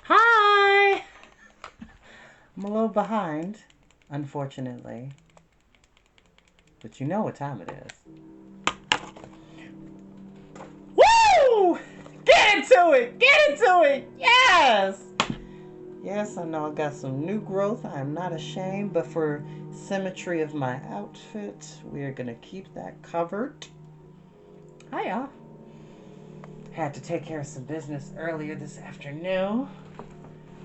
Hi! I'm a little behind, unfortunately. But you know what time it is. Woo! Get into it! Get into it! Yes! Yes, I know I got some new growth. I am not ashamed, but for symmetry of my outfit, we are going to keep that covered. Hiya. Had to take care of some business earlier this afternoon,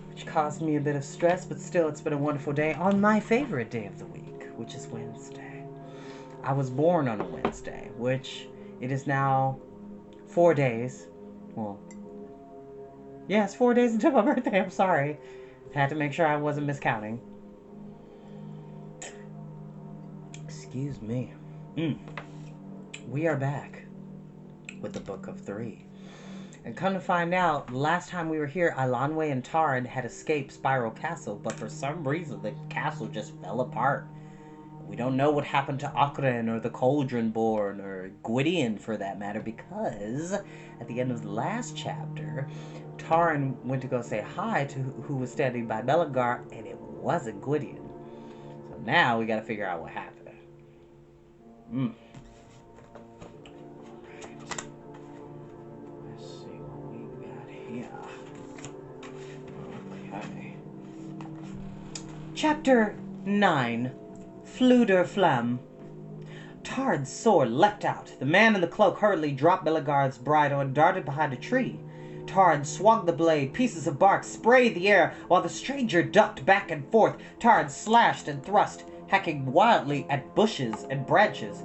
which caused me a bit of stress, but still it's been a wonderful day on my favorite day of the week, which is Wednesday. I was born on a Wednesday, which it is now 4 days. Well, yeah, it's 4 days until my birthday. I'm sorry. Had to make sure I wasn't miscounting. Excuse me. We are back with the Book of Three. And come to find out, last time we were here, Ilanwe and Taran had escaped Spiral Castle, but for some reason the castle just fell apart. We don't know what happened to Akren or the Cauldron Born or Gwydion for that matter, because at the end of the last chapter, Taran went to go say hi to who was standing by Belagar, and it wasn't Gwydion. So now we gotta figure out what happened. Let's see what we got here. Okay. Chapter 9. Fluder Flam. Taran's sword leapt out. The man in the cloak hurriedly dropped Belagar's bridle and darted behind a tree. Taran swung the blade. Pieces of bark sprayed the air while the stranger ducked back and forth. Taran slashed and thrust, hacking wildly at bushes and branches.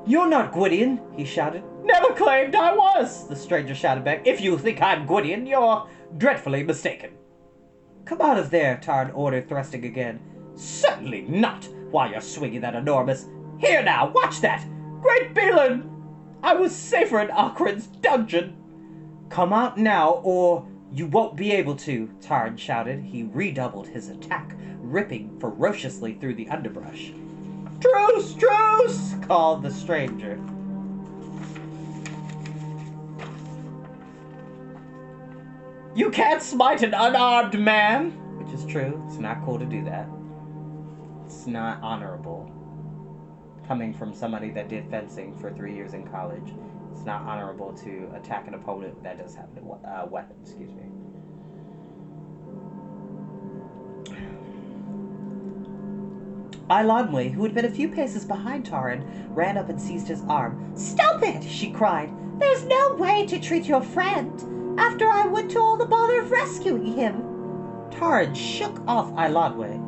"You're not Gwydion," he shouted. "Never claimed I was," the stranger shouted back. "If you think I'm Gwydion, you're dreadfully mistaken." "Come out of there," Taran ordered, thrusting again. "Certainly not, while you're swinging that enormous... Here now, watch that! Great Belan! I was safer in Akren's dungeon!" "Come out now, or you won't be able to," Taran shouted. He redoubled his attack, ripping ferociously through the underbrush. "Truce! Truce!" called the stranger. "You can't smite an unarmed man!" Which is true. It's not cool to do that. It's not honorable. Coming from somebody that did fencing for 3 years in college, it's not honorable to attack an opponent that does have a weapon. Excuse me. Ilanwe, who had been a few paces behind Taran, ran up and seized his arm. "Stop it!" she cried. "There's no way to treat your friend after I went to all the bother of rescuing him." Taran shook off Ilanwe.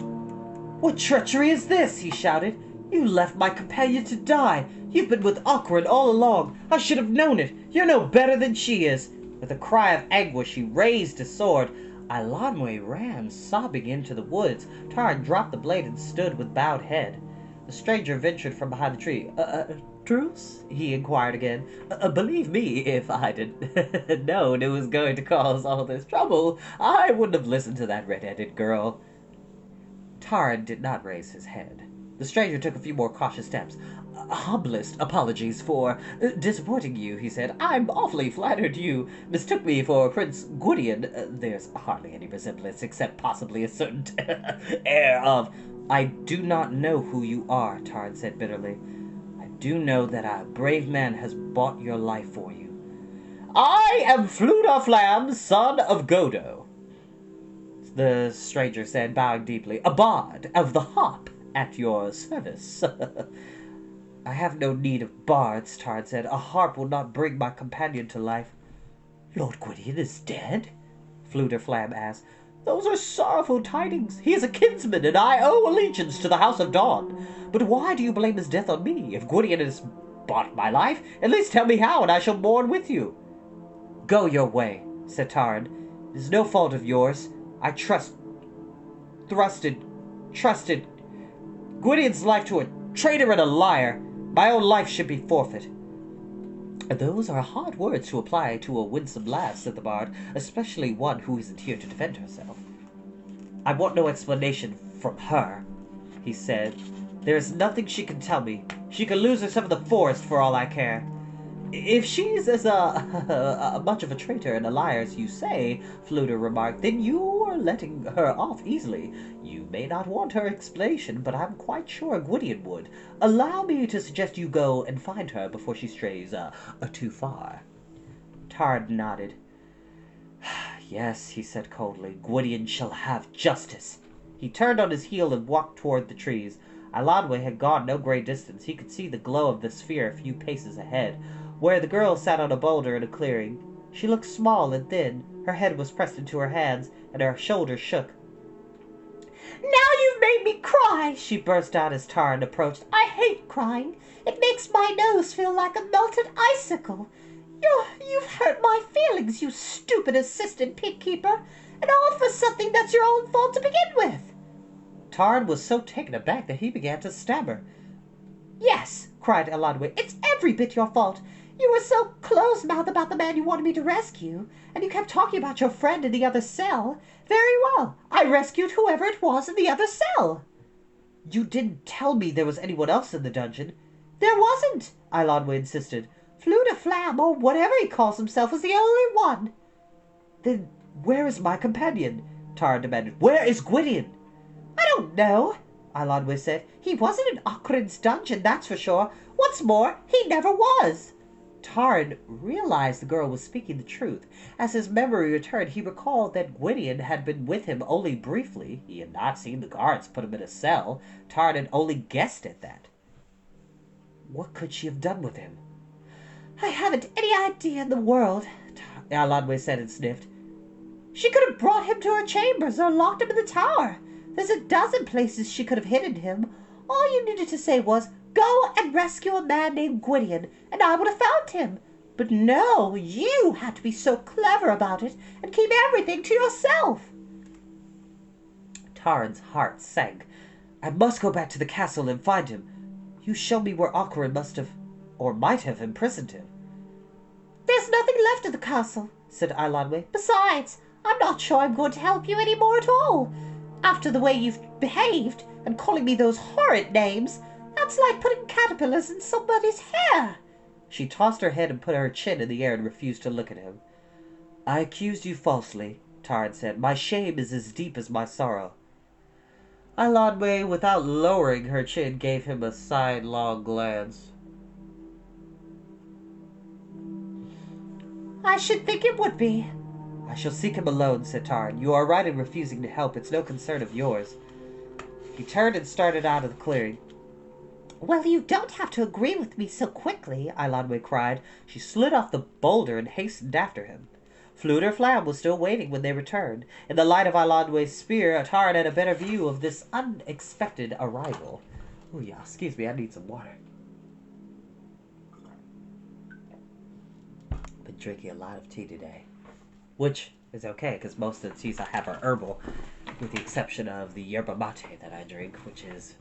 "What treachery is this?" he shouted. "You left my companion to die. You've been with Akren all along. I should have known it. You're no better than she is." With a cry of anguish, he raised his sword. Ilanwe ran, sobbing, into the woods. Taran dropped the blade and stood with bowed head. The stranger ventured from behind the tree. Truce?" he inquired again. Believe me, if I'd known it was going to cause all this trouble, I wouldn't have listened to that red-headed girl." Taran did not raise his head. The stranger took a few more cautious steps. "Humblest apologies for disappointing you," he said. "I'm awfully flattered you mistook me for Prince Gwydion. There's hardly any resemblance, except possibly a certain air of..." "I do not know who you are," Taran said bitterly. "I do know that a brave man has bought your life for you." "I am Fluder Flam, son of Godo," the stranger said, bowing deeply. "A bard of the harp at your service." "I have no need of bards," Taran said. "A harp will not bring my companion to life." "Lord Gwydion is dead?" Fluder Flam asked. "Those are sorrowful tidings. He is a kinsman, and I owe allegiance to the House of Dawn. But why do you blame his death on me? If Gwydion has bought my life, at least tell me how, and I shall mourn with you." "Go your way," said Taran. "It is no fault of yours. I trusted Gwydion's life to a traitor and a liar. My own life should be forfeit." "Those are hard words to apply to a winsome lass," said the bard, "especially one who isn't here to defend herself." "I want no explanation from her," he said. "There is nothing she can tell me. She can lose herself in the forest for all I care." If she's as much of a traitor and a liar as you say, Fluter remarked, then you are letting her off easily. You may not want her explanation, but I'm quite sure Gwydion would. Allow me to suggest you go and find her before she strays too far. Tard nodded. Yes, he said coldly, Gwydion shall have justice. He turned on his heel and walked toward the trees. Ilanwe had gone no great distance. He could see the glow of the sphere a few paces ahead, where the girl sat on a boulder in a clearing. She looked small and thin. Her head was pressed into her hands, and her shoulders shook. "Now you've made me cry!" she burst out as Tarn approached. "I hate crying. It makes my nose feel like a melted icicle. You've hurt my feelings, you stupid assistant pig-keeper, and all for something that's your own fault to begin with." Tarn was so taken aback that he began to stammer. "Yes," cried Ilanwe, "it's every bit your fault. You were so close-mouthed about the man you wanted me to rescue, and you kept talking about your friend in the other cell. Very well, I rescued whoever it was in the other cell." "You didn't tell me there was anyone else in the dungeon." "There wasn't," Ilanwe insisted. "Fluter Flam, or whatever he calls himself, was the only one." "Then where is my companion?" Tarn demanded. "Where is Gwydion?" "I don't know," Ilanwe said. "He wasn't in Ockrin's dungeon, that's for sure. What's more, he never was." Tarn realized the girl was speaking the truth. As his memory returned, he recalled that Gwydion had been with him only briefly. He had not seen the guards put him in a cell. Tarn had only guessed at that. What could she have done with him? "I haven't any idea in the world," Ilanwe said and sniffed. "She could have brought him to her chambers or locked him in the tower. There's a dozen places she could have hidden him. All you needed to say was, 'Go and rescue a man named Gwydion,' and I would have found him. But no, you had to be so clever about it and keep everything to yourself." Tarn's heart sank. "I must go back to the castle and find him. You show me where Ockrin must have, or might have, imprisoned him." "There's nothing left of the castle," said Ilanwe. "Besides, I'm not sure I'm going to help you any more at all. After the way you've behaved, and calling me those horrid names, that's like putting caterpillars in somebody's hair." She tossed her head and put her chin in the air and refused to look at him. "I accused you falsely," Tarn said. "My shame is as deep as my sorrow." Ilanwe, without lowering her chin, gave him a sidelong glance. "I should think it would be." "I shall seek him alone," said Tarn. "You are right in refusing to help. It's no concern of yours." He turned and started out of the clearing. "Well, you don't have to agree with me so quickly," Ilanwe cried. She slid off the boulder and hastened after him. Fluter Flam was still waiting when they returned. In the light of Ilanwe's spear, Tarn had a better view of this unexpected arrival. Oh yeah, excuse me, I need some water. Been drinking a lot of tea today, which is okay because most of the teas I have are herbal, with the exception of the yerba mate that I drink, which is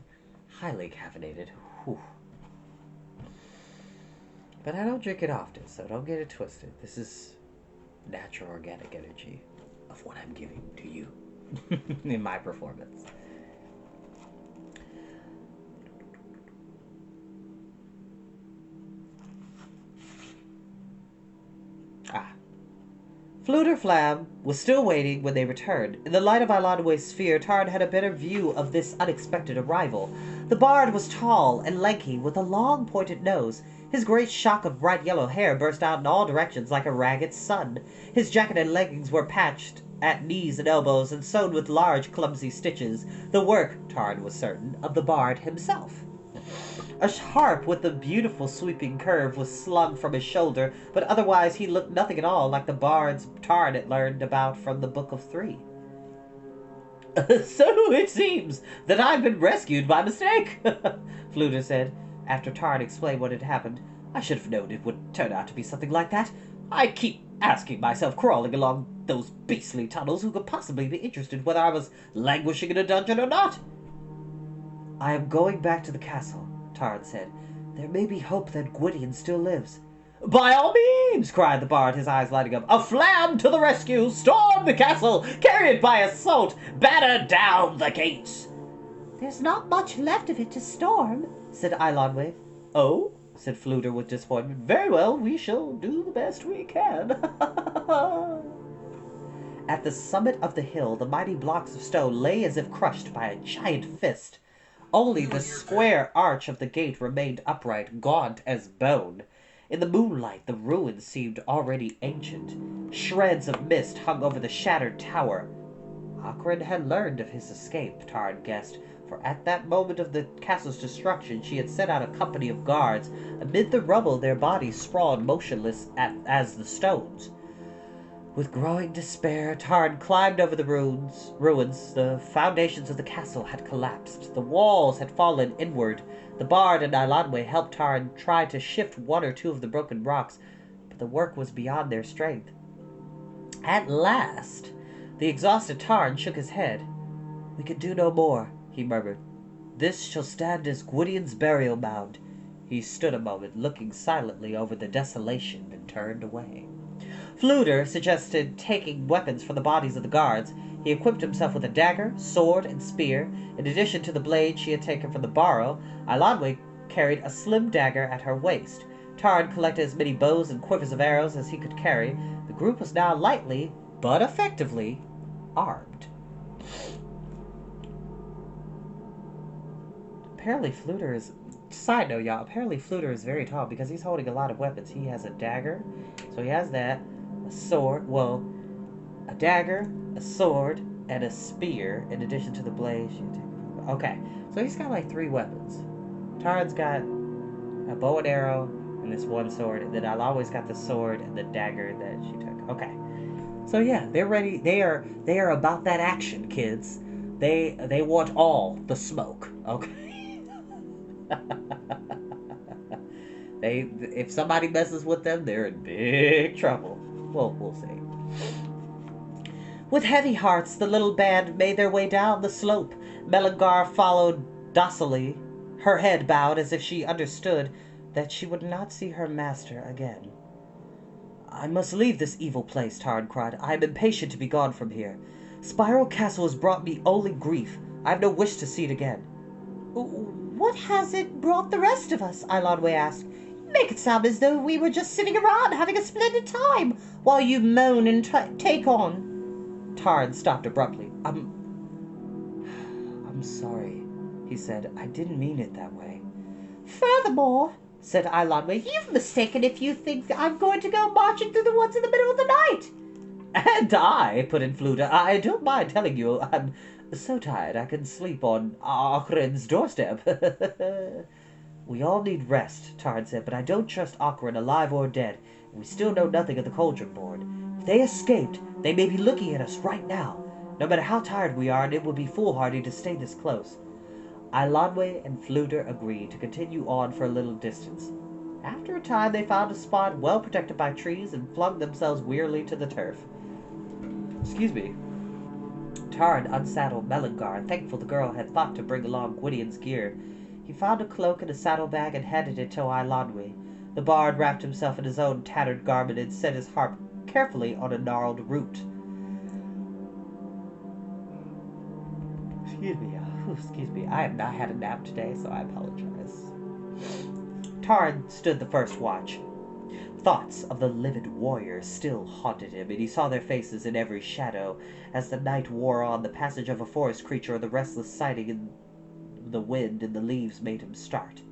highly caffeinated. Whew. But I don't drink it often, so don't get it twisted. This is natural organic energy of what I'm giving to you in my performance. Fluter Flam was still waiting when they returned. In the light of Ilanwe's sphere, Tarn had a better view of this unexpected arrival. The bard was tall and lanky, with a long pointed nose. His great shock of bright yellow hair burst out in all directions like a ragged sun. His jacket and leggings were patched at knees and elbows and sewn with large clumsy stitches, the work, Tarn was certain, of the bard himself. A harp with a beautiful sweeping curve was slung from his shoulder, but otherwise he looked nothing at all like the bards Tarn had learned about from the Book of Three. "So it seems that I've been rescued by mistake," Fluter said, after Tarn explained what had happened. "I should have known it would turn out to be something like that. I keep asking myself, crawling along those beastly tunnels, who could possibly be interested whether I was languishing in a dungeon or not." "I am going back to the castle," Tarn said. "There may be hope that Gwydion still lives." "By all means!" cried the bard, his eyes lighting up. "A Flam to the rescue! Storm the castle! Carry it by assault! Batter down the gates!" "There's not much left of it to storm," said Ilanwe. "Oh?" said Fluter with disappointment. Very well, we shall do the best we can. At the summit of the hill, the mighty blocks of stone lay as if crushed by a giant fist. Only the square arch of the gate remained upright, gaunt as bone. In the moonlight, the ruins seemed already ancient. Shreds of mist hung over the shattered tower. Ocarin had learned of his escape, Tarn guessed, for at that moment of the castle's destruction she had sent out a company of guards. Amid the rubble their bodies sprawled motionless as the stones. With growing despair, Tarn climbed over the ruins. The foundations of the castle had collapsed. The walls had fallen inward. The bard and Ilanwe helped Tarn try to shift one or two of the broken rocks, but the work was beyond their strength. At last, the exhausted Tarn shook his head. We can do no more, he murmured. This shall stand as Gwydion's burial mound. He stood a moment, looking silently over the desolation, and turned away. Fluter suggested taking weapons from the bodies of the guards. He equipped himself with a dagger, sword, and spear. In addition to the blade she had taken from the barrow, Ilanwe carried a slim dagger at her waist. Tarn collected as many bows and quivers of arrows as he could carry. The group was now lightly, but effectively, armed. Apparently Fluter is... Side note, y'all. Apparently Fluter is very tall because he's holding a lot of weapons. He has a dagger, so he has that. A sword, well, a dagger, a sword, and a spear, in addition to the blade. Okay, so he's got like 3 weapons. Tarn's got a bow and arrow, and this one sword, and then I've always got the sword and the dagger that she took. Okay, so yeah, they're ready. They are about that action, kids. They want all the smoke. Okay. If somebody messes with them, they're in big trouble. Well, we'll see. With heavy hearts, the little band made their way down the slope. Melangar followed docilely, her head bowed as if she understood that she would not see her master again. I must leave this evil place, Tarn cried. I am impatient to be gone from here. Spiral Castle has brought me only grief. I have no wish to see it again. What has it brought the rest of us? Ilanwe asked. You make it sound as though we were just sitting around having a splendid time while you moan and take on. Tarn stopped abruptly. I'm sorry, he said. I didn't mean it that way. Furthermore, said Ilanwe, you've mistaken if you think I'm going to go marching through the woods in the middle of the night. And I, put in Fluter, I don't mind telling you, I'm so tired I can sleep on Ocarin's doorstep. We all need rest, Tarn said, but I don't trust Ocarin alive or dead, and we still know nothing of the Cauldron Board. If they escaped, they may be looking at us right now. No matter how tired we are, and it would be foolhardy to stay this close. Ilanwe and Fluter agreed to continue on for a little distance. After a time, they found a spot well protected by trees and flung themselves wearily to the turf. Excuse me. Tarn unsaddled Melangar, thankful the girl had thought to bring along Gwydion's gear. He found a cloak and a saddlebag and handed it to Ilanwe. The bard wrapped himself in his own tattered garment and set his harp carefully on a gnarled root. Excuse me, I have not had a nap today, so I apologize. Tarn stood the first watch. Thoughts of the livid warriors still haunted him, and he saw their faces in every shadow. As the night wore on, the passage of a forest creature or the restless sighing in the wind and the leaves made him start.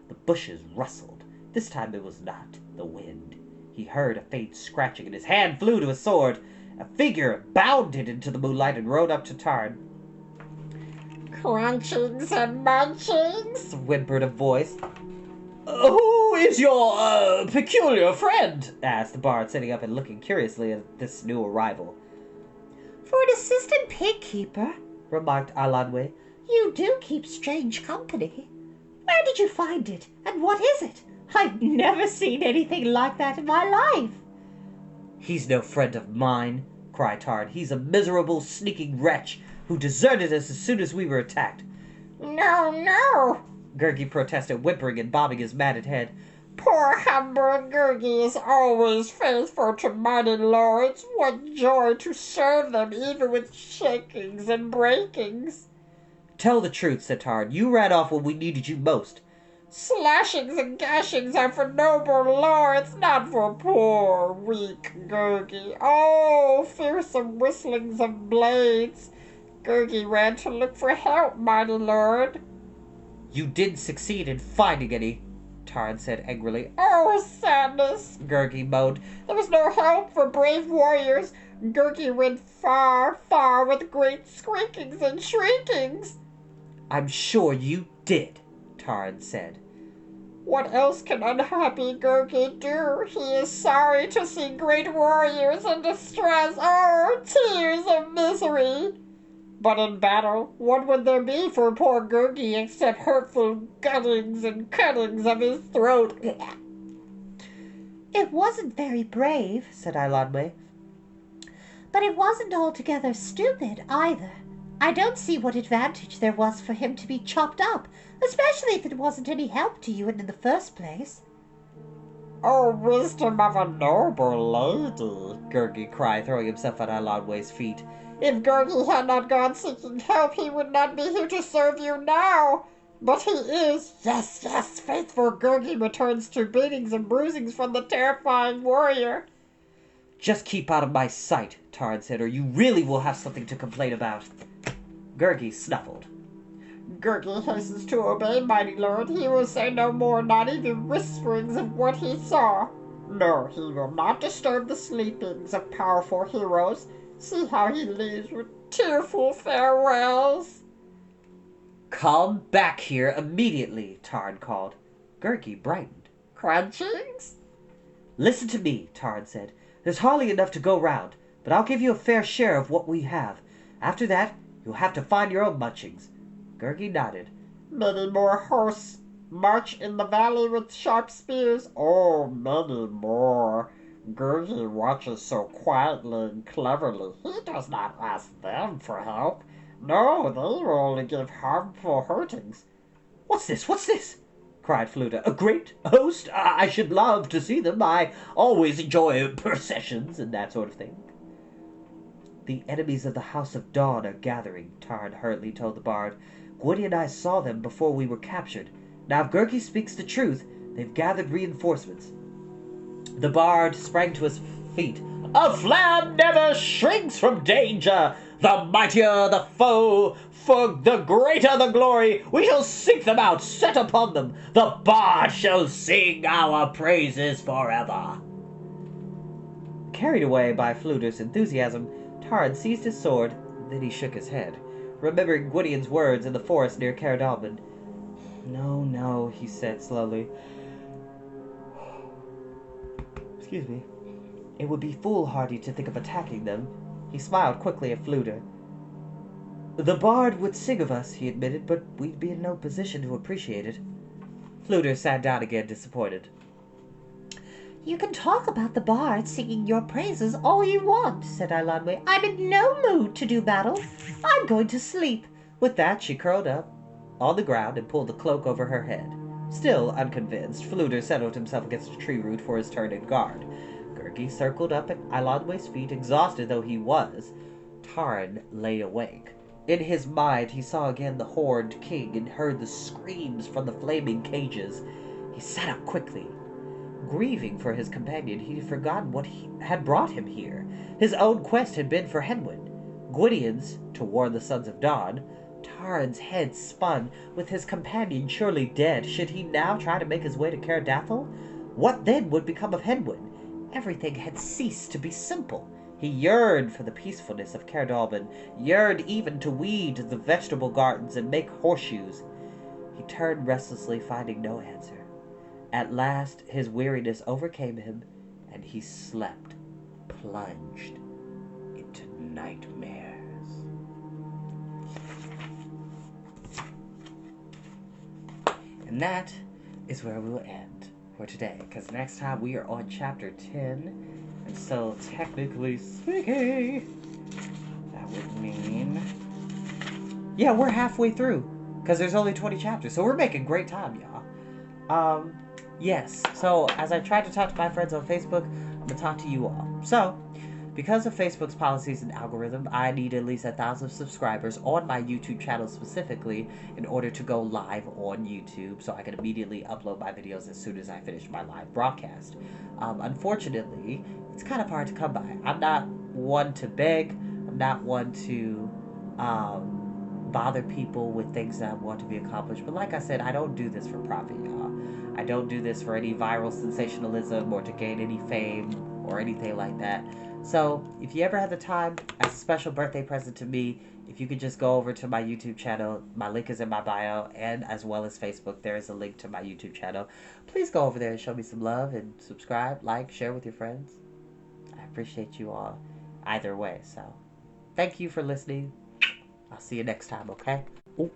The bushes rustled. This time it was not the wind. He heard a faint scratching, and his hand flew to his sword. A figure bounded into the moonlight and rode up to Tarn. Crunchings and munchings, whimpered a voice. Who is your, peculiar friend? Asked the bard, sitting up and looking curiously at this new arrival. For an assistant pig keeper, remarked Ilanwe, you do keep strange company. Where did you find it, and what is it? I've never seen anything like that in my life. He's no friend of mine, cried Tarn. He's a miserable, sneaking wretch who deserted us as soon as we were attacked. No, Gurgi protested, whimpering and bobbing his matted head. Poor humble Gurgi is always faithful to mighty lords. What joy to serve them, even with shakings and breakings. Tell the truth, said Tarn. You ran off when we needed you most. Slashings and gashings are for noble lords, not for poor, weak Gurgi. Oh, fearsome whistlings of blades. Gurgi ran to look for help, mighty lord. You didn't succeed in finding any, Tarn said angrily. Oh, sadness, Gurgi moaned. There was no help for brave warriors. Gurgi went far, far with great squeakings and shriekings. I'm sure you did, Tarn said. What else can unhappy Gurgi do? He is sorry to see great warriors in distress. Oh, tears of misery! But in battle, what would there be for poor Gurgi except hurtful guttings and cuttings of his throat? It wasn't very brave, said Ilanwe, but it wasn't altogether stupid either. I don't see what advantage there was for him to be chopped up, especially if it wasn't any help to you in the first place. Oh, wisdom of a noble lady, Gurgi cried, throwing himself at Ilanwe's feet. If Gurgi had not gone seeking help, he would not be here to serve you now. But he is, yes, faithful Gurgi returns to beatings and bruisings from the terrifying warrior. Just keep out of my sight, Tarn said, or you really will have something to complain about. Gurgi snuffled. Gurgi hastens to obey, mighty lord. He will say no more, not even whisperings of what he saw. No, he will not disturb the sleepings of powerful heroes. See how he leaves with tearful farewells. Come back here immediately, Tarn called. Gurgi brightened. Crunchings? Listen to me, Tarn said. There's hardly enough to go round, but I'll give you a fair share of what we have. After that, you'll have to find your own munchings. Gurgi nodded. Many more hosts march in the valley with sharp spears. Oh, many more. Gurgi watches so quietly and cleverly. He does not ask them for help. No, they will only give harmful hurtings. What's this? Cried Fluta. A great host? I should love to see them. I always enjoy processions and that sort of thing. The enemies of the House of Dawn are gathering, Tarn hurriedly told the bard. Gwydion and I saw them before we were captured. Now, if Gurgi speaks the truth, they've gathered reinforcements. The bard sprang to his feet. A flam never shrinks from danger. The mightier the foe, for the greater the glory. We shall seek them out, set upon them. The bard shall sing our praises forever. Carried away by Fluter's enthusiasm, Tarn seized his sword, then he shook his head, remembering Gwydion's words in the forest near Caradalman. No, he said slowly. Excuse me. It would be foolhardy to think of attacking them. He smiled quickly at Fluter. The bard would sing of us, he admitted, but we'd be in no position to appreciate it. Fluter sat down again, disappointed. You can talk about the bard singing your praises all you want, said Ilanwe. I'm in no mood to do battle. I'm going to sleep. With that, she curled up on the ground and pulled the cloak over her head. Still unconvinced, Fluter settled himself against a tree root for his turn in guard. Gurgi circled up at Ilanwe's feet, exhausted though he was. Tarn lay awake. In his mind, he saw again the horned king and heard the screams from the flaming cages. He sat up quickly. Grieving for his companion, he had forgotten what had brought him here. His own quest had been for Henwin. Gwydion's, to warn the Sons of Dawn. Tarn's head spun. With his companion surely dead, should he now try to make his way to Caradathel? What then would become of Henwin? Everything had ceased to be simple. He yearned for the peacefulness of Caradalman, yearned even to weed the vegetable gardens and make horseshoes. He turned restlessly, finding no answer. At last his weariness overcame him, and he slept, plunged into nightmares. And that is where we will end for today, because next time we are on chapter 10, and so technically speaking, that would mean, yeah, we're halfway through, because there's only 20 chapters, so we're making great time, y'all. Yes, so as I tried to talk to my friends on Facebook, I'm going to talk to you all. So, Because of Facebook's policies and algorithm, I need at least 1,000 subscribers on my YouTube channel specifically in order to go live on YouTube, so I can immediately upload my videos as soon as I finish my live broadcast. Unfortunately, it's kind of hard to come by. I'm not one to beg. I'm not one to bother people with things that I want to be accomplished. But like I said, I don't do this for profit, y'all. I don't do this for any viral sensationalism or to gain any fame or anything like that. So, if you ever have the time, as a special birthday present to me, if you could just go over to my YouTube channel, my link is in my bio, and as well as Facebook, there is a link to my YouTube channel. Please go over there and show me some love and subscribe, like, share with your friends. I appreciate you all either way. So, thank you for listening. I'll see you next time, okay? Ooh.